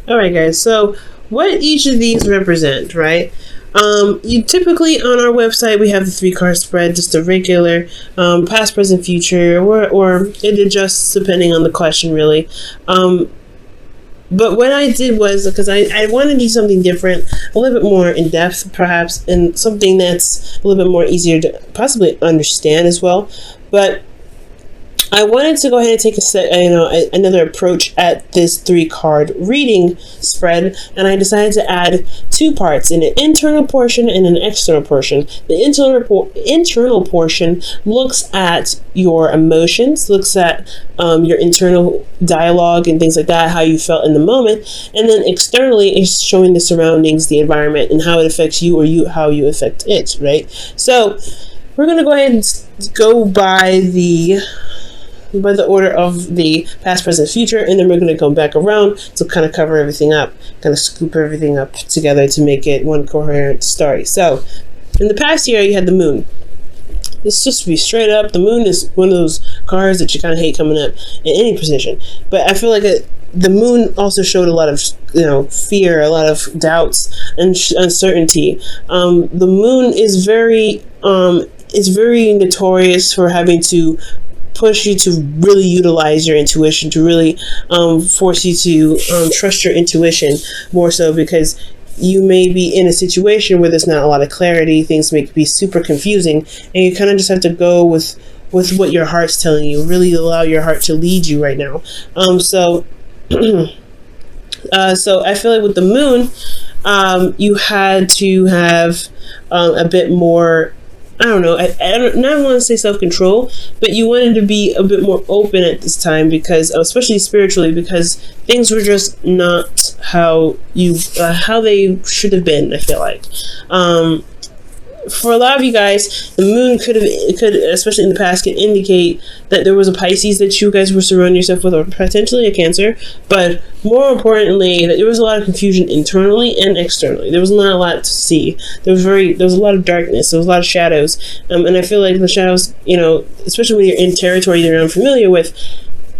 All right, guys. So, what each of these represent, right? You typically on our website we have the 3 card spread, just a regular past, present, future, or it adjusts depending on the question, really. But what I did was, because I wanted to do something different, a little bit more in depth, perhaps, and something that's a little bit more easier to possibly understand as well. But I wanted to go ahead and take another approach at this 3 card reading spread, and I decided to add 2 parts, an internal portion and an external portion. The internal portion looks at your emotions, looks at your internal dialogue and things like that, how you felt in the moment, and then externally is showing the surroundings, the environment, and how it affects you, or how you affect it, right? So we're going to go ahead and go by the order of the past, present, future, and then we're going to come back around to kind of cover everything up, kind of scoop everything up together to make it one coherent story. So, in the past year, you had the moon. Let's just be straight up. The moon is one of those cards that you kind of hate coming up in any position. But I feel like the moon also showed a lot of, fear, a lot of doubts and uncertainty. The moon is very notorious for having to push you to really utilize your intuition, to really force you to trust your intuition more so, because you may be in a situation where there's not a lot of clarity, things may be super confusing, and you kind of just have to go with what your heart's telling you, really allow your heart to lead you right now. So I feel like with the moon, you had to have a bit more, I don't know, I don't want to say self-control, but you wanted to be a bit more open at this time, because, especially spiritually, because things were just not how they should have been, I feel like. For a lot of you guys, the moon could, especially in the past, could indicate that there was a Pisces that you guys were surrounding yourself with, or potentially a Cancer, but more importantly, that there was a lot of confusion internally and externally. There was not a lot to see. There was a lot of darkness. There was a lot of shadows, and I feel like the shadows, especially when you're in territory you're unfamiliar with,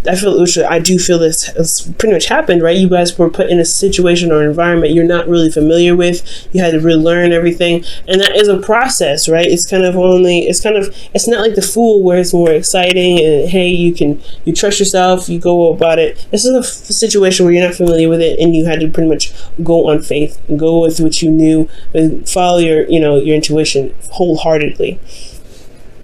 I do feel this has pretty much happened, right? You guys were put in a situation or environment you're not really familiar with. You had to relearn everything, and that is a process, right? It's not like The Fool, where it's more exciting and hey, you trust yourself, you go about it. This is a situation where you're not familiar with it, and you had to pretty much go on faith and go with what you knew and follow your intuition wholeheartedly.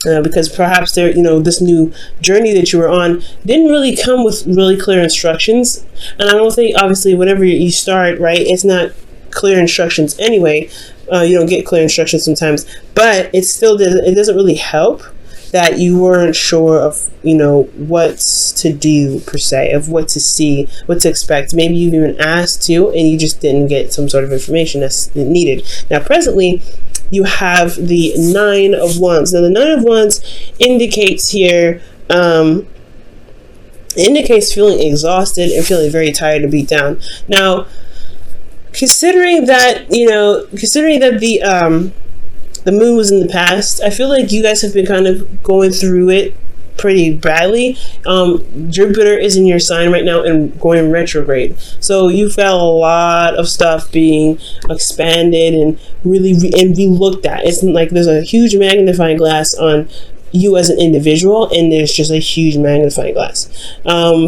Because perhaps this new journey that you were on didn't really come with really clear instructions, and I don't think, obviously, whenever you start, right, it's not clear instructions anyway. You don't get clear instructions sometimes, but it doesn't really help that you weren't sure of what to do per se, of what to see, what to expect. Maybe you've even asked to, and you just didn't get some sort of information that's needed. Now, presently, you have the 9 of Wands. Now, the 9 of Wands indicates here, feeling exhausted and feeling very tired and beat down. Now, considering that the moon was in the past, I feel like you guys have been kind of going through it pretty badly. Jupiter is in your sign right now and going retrograde, so you've got a lot of stuff being expanded and really looked at. It's like there's a huge magnifying glass on you as an individual, and there's just a huge magnifying glass.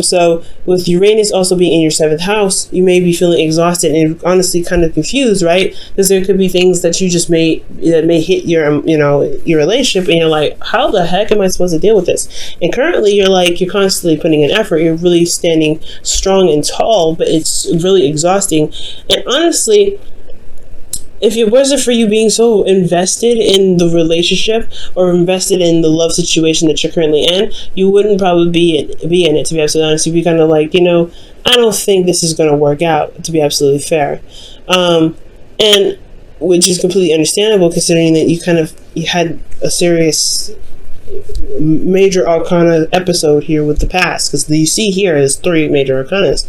So with Uranus also being in your 7th house, you may be feeling exhausted and honestly kind of confused, right? Because there could be things that you just may hit your your relationship, and you're like, how the heck am I supposed to deal with this? And currently you're constantly putting in effort, you're really standing strong and tall, but it's really exhausting. And honestly, if it wasn't for you being so invested in the relationship or invested in the love situation that you're currently in, you wouldn't probably be in it, to be absolutely honest. You'd be kind of like, I don't think this is going to work out, to be absolutely fair. And which is completely understandable, considering that you had a serious major arcana episode here with the past, because you see here is 3 major arcanas,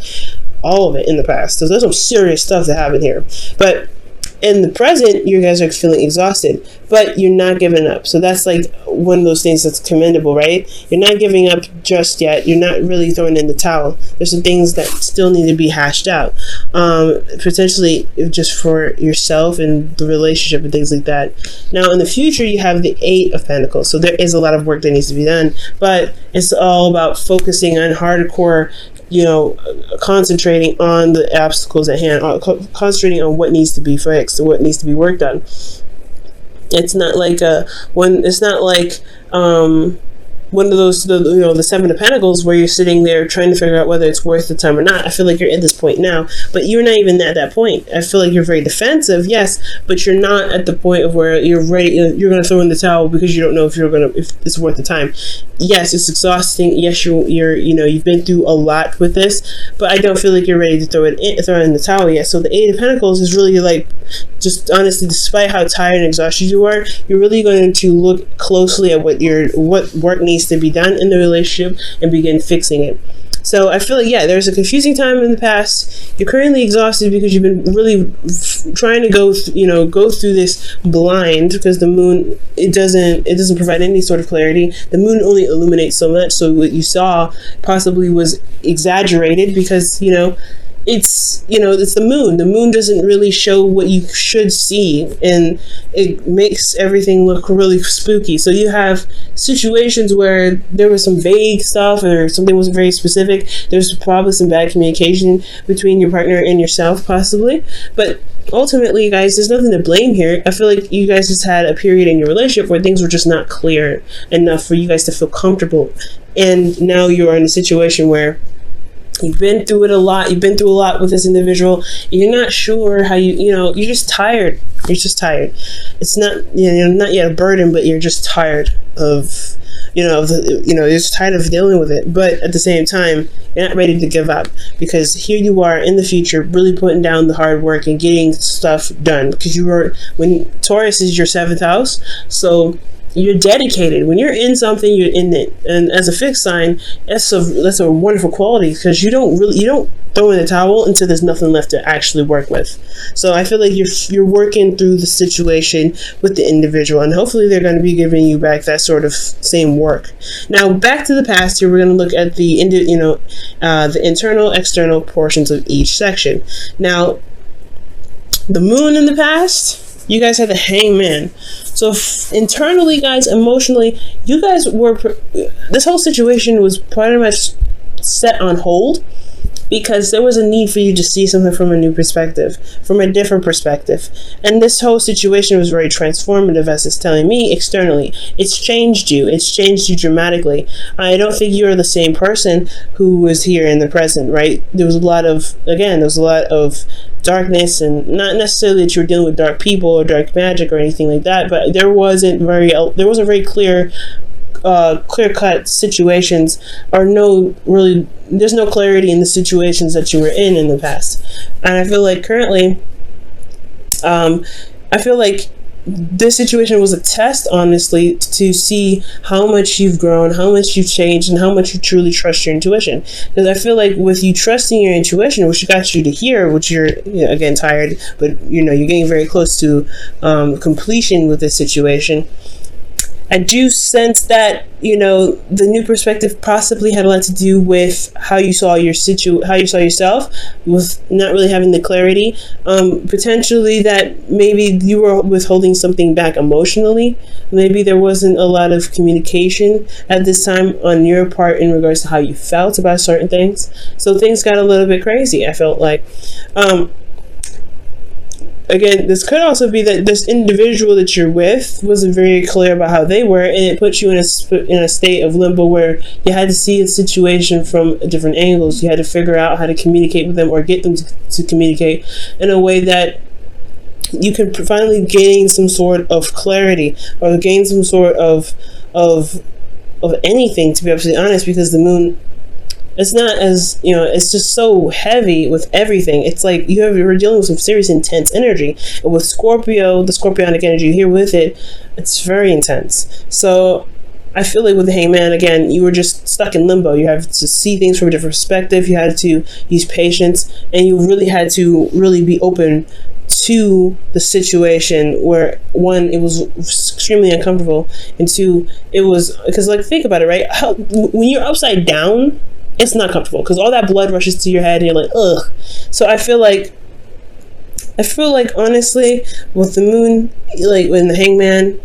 all of it in the past. So there's some serious stuff that happened here. But in the present, you guys are feeling exhausted, but you're not giving up. So that's like one of those things that's commendable, right? You're not giving up just yet. You're not really throwing in the towel. There's some things that still need to be hashed out, potentially just for yourself and the relationship and things like that. Now, in the future, you have the Eight of Pentacles. So there is a lot of work that needs to be done, but it's all about focusing on hardcore, concentrating on the obstacles at hand, concentrating on what needs to be fixed and what needs to be worked on. It's not like one of those, the Seven of Pentacles, where you're sitting there trying to figure out whether it's worth the time or not. I feel like you're at this point now, but you're not even at that point. I feel like you're very defensive, yes, but you're not at the point of where you're ready. You're going to throw in the towel because you don't know if it's worth the time. Yes, it's exhausting. Yes, you've been through a lot with this, but I don't feel like you're ready to throw in the towel yet. So the Eight of Pentacles is really like, just honestly, despite how tired and exhausted you are, you're really going to look closely at what work needs to be done in the relationship and begin fixing it. So I feel like, there's a confusing time in the past. You're currently exhausted because you've been really trying to go through this blind, because the moon, it doesn't provide any sort of clarity. The moon only illuminates so much. So what you saw possibly was exaggerated because, it's the moon. The moon doesn't really show what you should see, and it makes everything look really spooky. So you have situations where there was some vague stuff or something wasn't very specific. There's probably some bad communication between your partner and yourself, possibly. But ultimately, guys, there's nothing to blame here. I feel like you guys just had a period in your relationship where things were just not clear enough for you guys to feel comfortable. And now you are in a situation where you've been through it a lot. You've been through a lot with this individual. You're not sure how you're just tired. You're just tired. It's not, not yet a burden, but you're just tired of, you're just tired of dealing with it. But at the same time, you're not ready to give up, because here you are in the future, really putting down the hard work and getting stuff done, because when Taurus is your 7th house. So you're dedicated. When you're in something, you're in it. And as a fixed sign, that's a wonderful quality, because you don't throw in the towel until there's nothing left to actually work with. So I feel like you're working through the situation with the individual, and hopefully they're going to be giving you back that sort of same work. Now, back to the past here, we're going to look at the internal, external portions of each section. Now, the moon in the past, you guys had the Hangman. So internally, guys, emotionally, you guys this whole situation was pretty much set on hold, because there was a need for you to see something from a new perspective, from a different perspective. And this whole situation was very transformative, as it's telling me externally. It's changed you. It's changed you dramatically. I don't think you're the same person who was here in the present, right? There was a lot of darkness, and not necessarily that you were dealing with dark people or dark magic or anything like that, but there wasn't very clear-cut situations, or there's no clarity in the situations that you were in the past. And I feel like currently, this situation was a test, honestly, to see how much you've grown, how much you've changed, and how much you truly trust your intuition. Because I feel like with you trusting your intuition, which got you to here, which you're again tired, but you're getting very close to completion with this situation. I do sense that the new perspective possibly had a lot to do with how you saw yourself, with not really having the clarity. Potentially that maybe you were withholding something back emotionally. Maybe there wasn't a lot of communication at this time on your part in regards to how you felt about certain things. So things got a little bit crazy, I felt like. Again, this could also be that this individual that you're with wasn't very clear about how they were, and it put you in a state of limbo where you had to see a situation from different angles. You had to figure out how to communicate with them, or get them to communicate in a way that you can finally gain some sort of clarity, or gain some sort of anything, to be absolutely honest, because the moon, it's not as, it's just so heavy with everything. It's like you're dealing with some serious intense energy. And with Scorpio, the Scorpionic energy here with it, it's very intense. So I feel like with the Hangman, again, you were just stuck in limbo. You have to see things from a different perspective. You had to use patience, and you really had to be open to the situation where, one, it was extremely uncomfortable, and two, it was because, like, think about it, right? When you're upside down, it's not comfortable because all that blood rushes to your head and you're like, ugh. So I feel like honestly, with the moon, like when the hangman,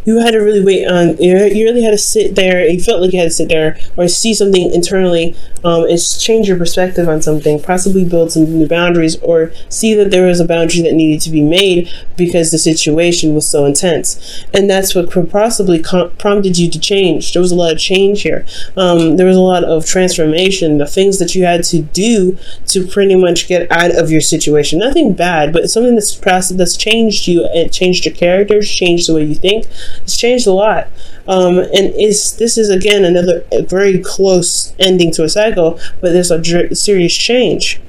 you had to really wait on, you really had to sit there, you felt like you had to sit there or see something internally, and change your perspective on something, possibly build some new boundaries, or see that there was a boundary that needed to be made because the situation was so intense. And that's what could possibly prompted you to change. There was a lot of change here. There was a lot of transformation, the things that you had to do to pretty much get out of your situation. Nothing bad, but something that's changed you. It changed your characters, changed the way you think. It's changed a lot, and this is again another very close ending to a cycle, but there's a serious change.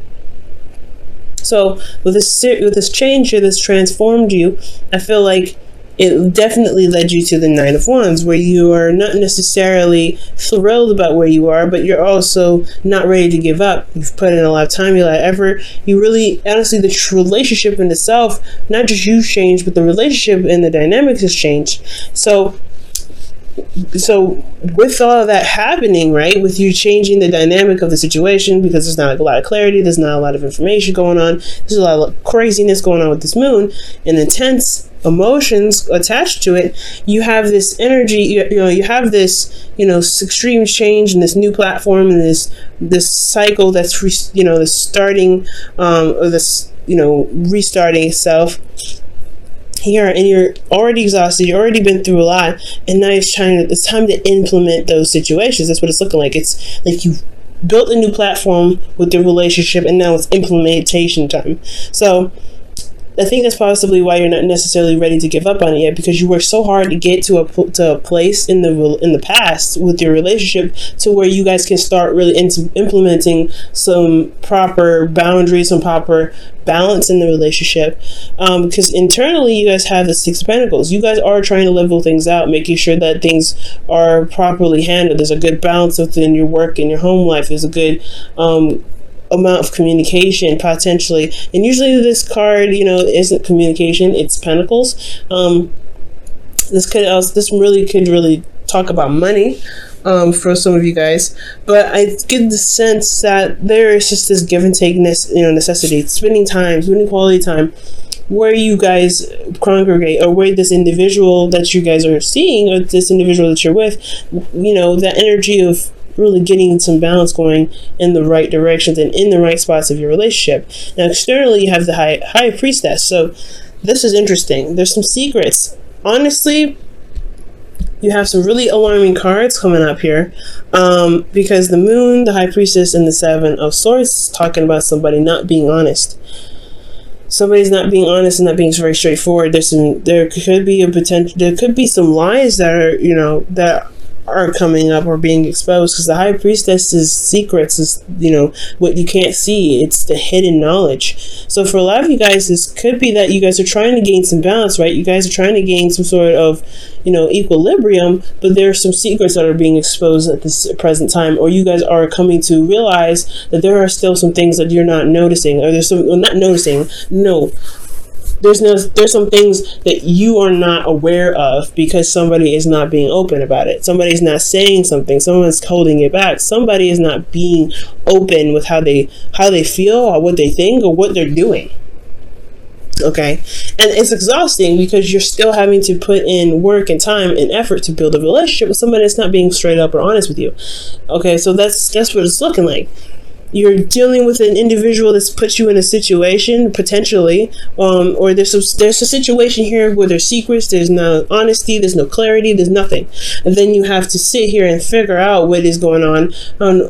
So with this change here that's transformed you, I feel like it definitely led you to the Nine of Wands, where you are not necessarily thrilled about where you are, but you're also not ready to give up. You've put in a lot of time, you really, honestly, the relationship in itself, not just you changed, but the relationship and the dynamics has changed. So with all of that happening, right, with you changing the dynamic of the situation, because there's not a lot of clarity, there's not a lot of information going on, there's a lot of craziness going on with this moon and intense emotions attached to it, you have this energy, you have this, extreme change in this new platform and this cycle that's this starting, or this, restarting itself here, and you're already exhausted, you've already been through a lot, and now it's time to implement those situations. That's what it's looking like. It's like you've built a new platform with the relationship, and now it's implementation time. So I think that's possibly why you're not necessarily ready to give up on it yet, because you worked so hard to get to a place in the past with your relationship to where you guys can start really implementing some proper boundaries, some proper balance in the relationship, because internally you guys have the Six of Pentacles. You guys are trying to level things out, making sure that things are properly handled. There's a good balance within your work and your home life. There's a good amount of communication potentially, and usually this card isn't communication, it's Pentacles. This really could talk about money for some of you guys, but I get the sense that there is just this give and take necessity, spending quality time where you guys congregate, or where this individual that you guys are seeing, or this individual that you're with, that energy of really getting some balance going in the right directions and in the right spots of your relationship. Now externally you have the high priestess, so this is interesting. There's some secrets. Honestly, you have some really alarming cards coming up here, because the moon, the high priestess, and the Seven of Swords is talking about somebody not being honest. Somebody's not being honest and not being very straightforward. There could be some lies that are coming up or being exposed, because the high priestess's secrets is what you can't see. It's the hidden knowledge. So for a lot of you guys, this could be that you guys are trying to gain some balance, right? You guys are trying to gain some sort of equilibrium, but there are some secrets that are being exposed at this present time, or you guys are coming to realize that there are still some things that you're not noticing, or there's some things that you are not aware of because somebody is not being open about it. Somebody's not saying something. Someone's holding it back. Somebody is not being open with how they feel, or what they think, or what they're doing. Okay, and it's exhausting because you're still having to put in work and time and effort to build a relationship with somebody that's not being straight up or honest with you. Okay, so that's what it's looking like. You're dealing with an individual that's put you in a situation potentially, or there's a situation here where there's secrets, there's no honesty, there's no clarity, there's nothing, and then you have to sit here and figure out what is going on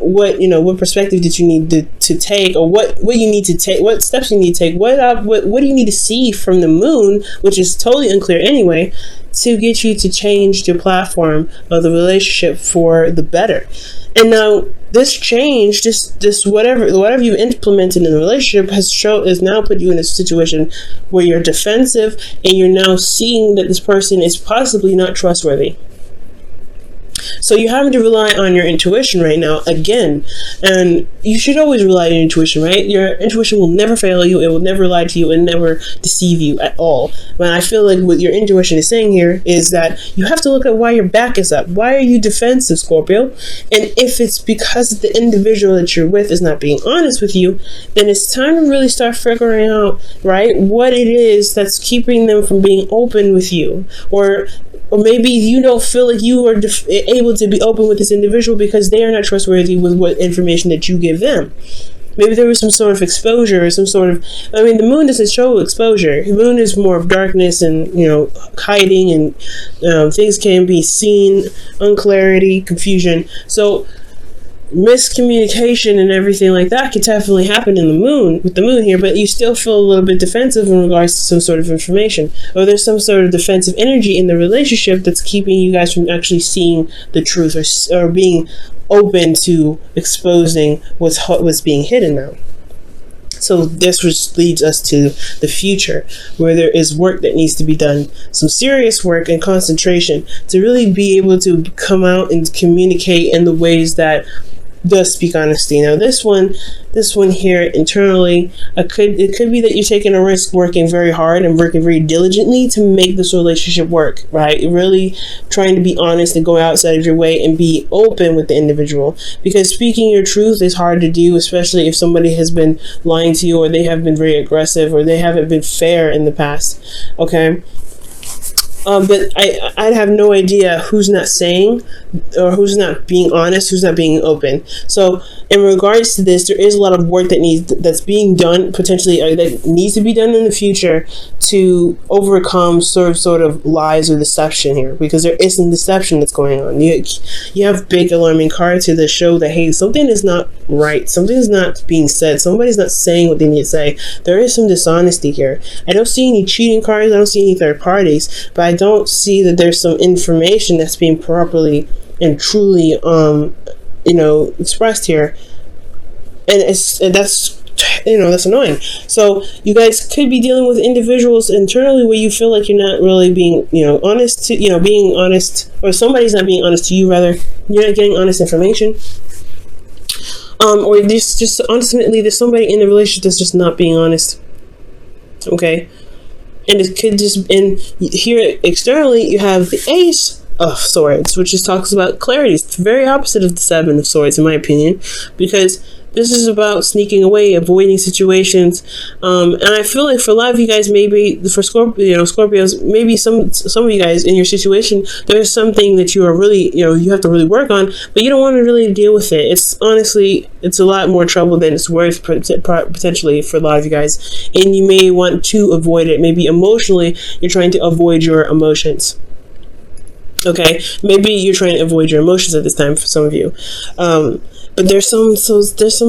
what perspective did you need to take, or what you need to take, what steps you need to take, what do you need to see from the moon, which is totally unclear anyway, to get you to change your platform of the relationship for the better. And now this change, this whatever you implemented in the relationship has now put you in a situation where you're defensive, and you're now seeing that this person is possibly not trustworthy. So you're having to rely on your intuition right now again, and you should always rely on your intuition, right? Your intuition will never fail you. It will never lie to you and never deceive you at all. But I feel like what your intuition is saying here is that you have to look at why your back is up. Why are you defensive, Scorpio? And if it's because the individual that you're with is not being honest with you, then it's time to really start figuring out, right, what it is that's keeping them from being open with you. Or maybe you don't feel like you are able to be open with this individual because they are not trustworthy with what information that you give them. Maybe there was some sort of exposure or some sort of, I mean, the moon doesn't show exposure. The moon is more of darkness and, hiding, and things can be seen, unclarity, confusion. So miscommunication and everything like that could definitely happen in the moon, with the moon here, but you still feel a little bit defensive in regards to some sort of information, or there's some sort of defensive energy in the relationship that's keeping you guys from actually seeing the truth, or being open to exposing what's being hidden now. So this which leads us to the future, where there is work that needs to be done, some serious work and concentration to really be able to come out and communicate in the ways that does speak honesty. Now this one here internally, it could be that you're taking a risk working very hard and working very diligently to make this relationship work, right? Really trying to be honest and go outside of your way and be open with the individual, because speaking your truth is hard to do, especially if somebody has been lying to you, or they have been very aggressive, or they haven't been fair in the past. Okay. But I'd have no idea who's not saying, or who's not being honest, who's not being open. So in regards to this, there is a lot of work that's being done, potentially, that needs to be done in the future to overcome sort of lies or deception here, because there is some deception that's going on. You have big alarming cards here that show that, hey, something is not right, something is not being said, somebody's not saying what they need to say. There is some dishonesty here. I don't see any cheating cards, I don't see any third parties, but I don't see that there's some information that's being properly and truly expressed here, and that's annoying. So you guys could be dealing with individuals internally where you feel like you're not really being honest to being honest, or somebody's not being honest to you, rather. You're not getting honest information, or just ultimately there's somebody in the relationship that's just not being honest. Okay. And it could just, and here externally you have the Ace of Swords, which just talks about clarity. It's the very opposite of the Seven of Swords, in my opinion, because this is about sneaking away, avoiding situations. And I feel like for a lot of you guys, maybe for Scorpios, maybe some of you guys in your situation, there's something that you are really, you have to really work on, but you don't want to really deal with it. It's honestly, it's a lot more trouble than it's worth potentially for a lot of you guys. And you may want to avoid it. Maybe emotionally, you're trying to avoid your emotions. Okay, maybe you're trying to avoid your emotions at this time for some of you. But there's some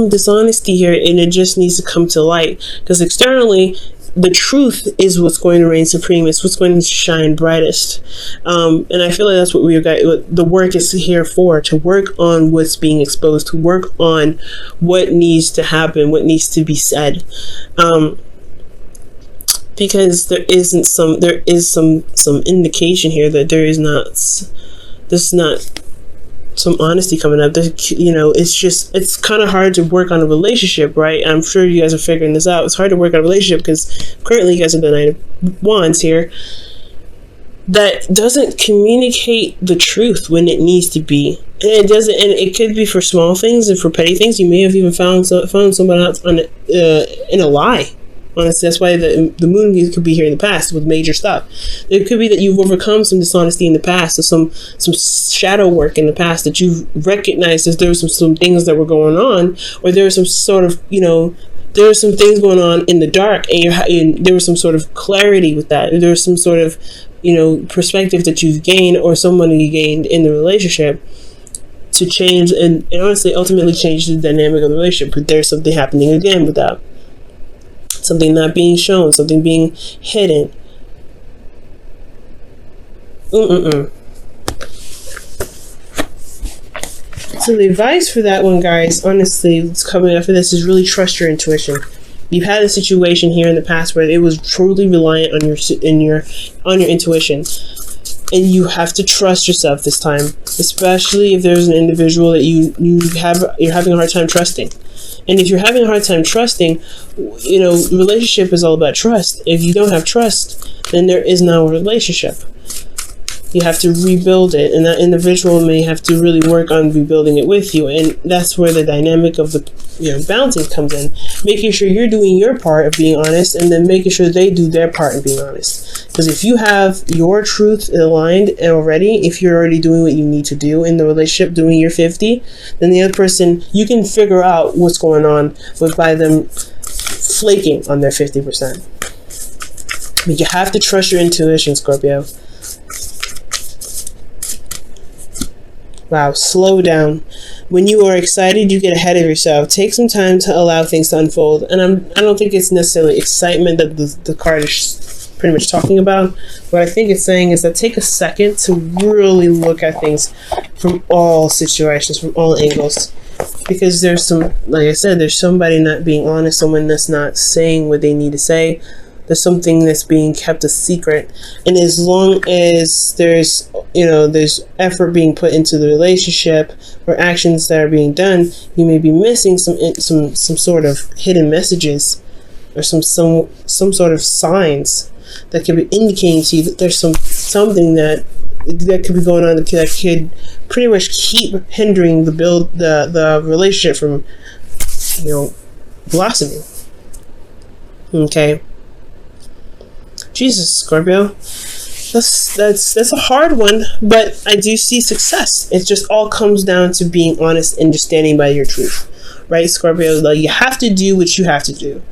dishonesty here, and it just needs to come to light, because externally the truth is what's going to reign supreme. It's what's going to shine brightest. And I feel like that's what what the work is here for, to work on what's being exposed, to work on what needs to happen, what needs to be said. Because there is some indication here that there's not some honesty coming up. It's kind of hard to work on a relationship, right? I'm sure you guys are figuring this out. It's hard to work on a relationship because currently you guys have the Knight of Wands here that doesn't communicate the truth when it needs to be. And it doesn't, and it could be for small things and for petty things. You may have even found someone else in a lie. Honestly, that's why the moon could be here in the past with major stuff. It could be that you've overcome some dishonesty in the past, or some shadow work in the past, that you've recognized that there were some things that were going on, or there was some sort of, there were some things going on in the dark, and there was some sort of clarity with that. There was some sort of, perspective that you've gained, or somebody gained in the relationship to change and honestly ultimately change the dynamic of the relationship. But there's something happening again with that. Something not being shown, something being hidden. So the advice for that one, guys, honestly, it's coming after this, is really trust your intuition. You've had a situation here in the past where it was truly reliant on your intuition. And you have to trust yourself this time, especially if there's an individual that you're having a hard time trusting. And if you're having a hard time trusting, the relationship is all about trust. If you don't have trust, then there is no relationship. You have to rebuild it, and that individual may have to really work on rebuilding it with you. And that's where the dynamic of the balancing comes in, making sure you're doing your part of being honest, and then making sure they do their part in being honest. Because if you have your truth aligned already, if you're already doing what you need to do in the relationship, doing your 50, then the other person, you can figure out what's going on by them flaking on their 50%. But you have to trust your intuition, Scorpio. Wow, slow down. When you are excited, you get ahead of yourself. Take some time to allow things to unfold. And I don't think it's necessarily excitement that the card is pretty much talking about. What I think it's saying is that take a second to really look at things from all situations, from all angles. Because there's like I said, there's somebody not being honest, someone that's not saying what they need to say. There's something that's being kept a secret, and as long as there's effort being put into the relationship or actions that are being done, you may be missing some sort of hidden messages or some sort of signs that could be indicating to you that there's something that could be going on that could pretty much keep hindering the relationship from blossoming. Okay. Jesus, Scorpio, that's a hard one, but I do see success. It just all comes down to being honest and just standing by your truth, right, Scorpio? Like, you have to do what you have to do.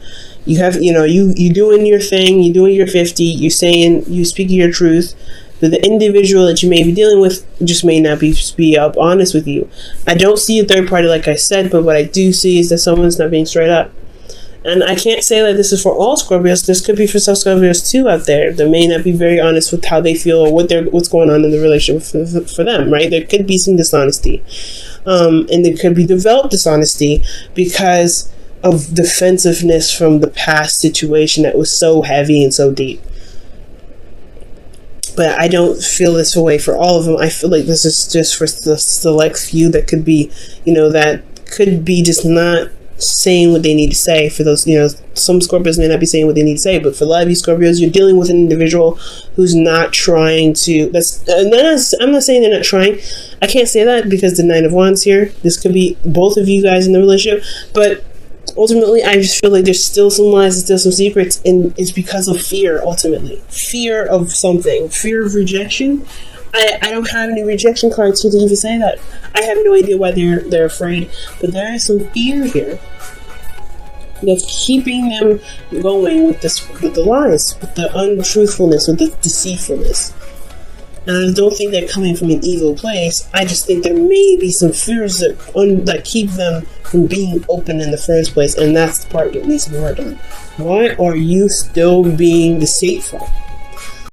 You have, you doing your thing, you doing your 50, you speaking your truth, but the individual that you may be dealing with just may not be up honest with you. I don't see a third party, like I said, but what I do see is that someone's not being straight up. And I can't say that this is for all Scorpios. This could be for some Scorpios too out there that may not be very honest with how they feel or what's going on in the relationship for them, right? There could be some dishonesty. And there could be developed dishonesty because of defensiveness from the past situation that was so heavy and so deep. But I don't feel this way for all of them. I feel like this is just for the select few that could be, that could be just not saying what they need to say. For those, some Scorpios may not be saying what they need to say, but for a lot of you Scorpios, you're dealing with an individual who's not trying to, I'm not saying they're not trying. I can't say that because the Nine of Wands here, this could be both of you guys in the relationship, but ultimately I just feel like there's still some lies and still some secrets, and it's because of fear. Ultimately, fear of something, fear of rejection. I don't have any rejection cards here to even say that. I have no idea why they're afraid, but there is some fear here that's keeping them going with the lies, with the untruthfulness, with the deceitfulness. And I don't think they're coming from an evil place. I just think there may be some fears that keep them from being open in the first place, and that's the part that needs to be worked on. Why are you still being deceitful?